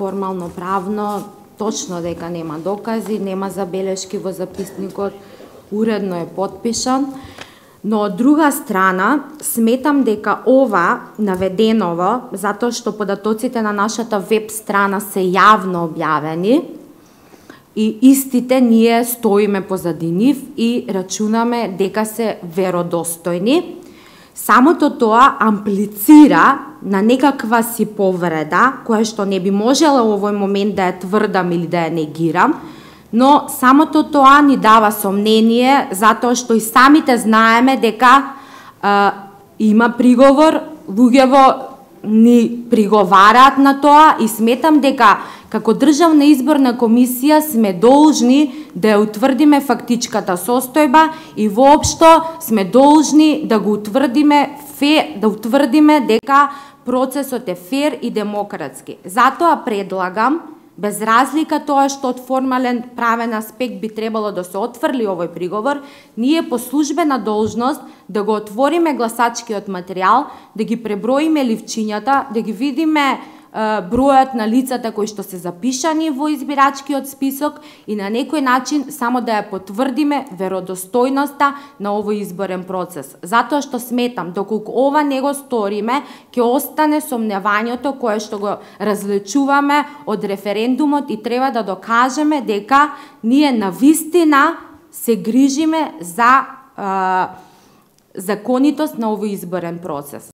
формално правно точно дека нема докази, нема забелешки во записникот, уредно е потпишан. Но од друга страна, сметам дека ова наведеново, затоа што податоците на нашата веб страна се јавно објавени и истите ние стоиме позади нив и рачунаме дека се веродостојни, самото тоа амплицира на некаква си повреда, која што не би можела во овој момент да ја тврдам или да ја негирам, но самото тоа ни дава сомнение, затоа што и самите знаеме дека има приговор, луѓево ни приговараат на тоа и сметам дека како Државна изборна комисија сме должни да ја утврдиме фактичката состојба и воопшто сме должни да го утврдиме, да утврдиме дека процесот е фер и демократски. Затоа предлагам, без разлика тоа што од формален правен аспект би требало да се отфрли овој приговор, ние по службена должност да го отвориме гласачкиот материјал, да ги преброиме ливчињата, да ги видиме бројот на лицата кои што се запишани во избирачкиот список и на некој начин само да ја потврдиме веродостојноста на овој изборен процес. Затоа што сметам, доколку ова не го сториме, ќе остане сомневањето кое што го различуваме од референдумот и треба да докажеме дека ние навистина се грижиме за законитост на овој изборен процес.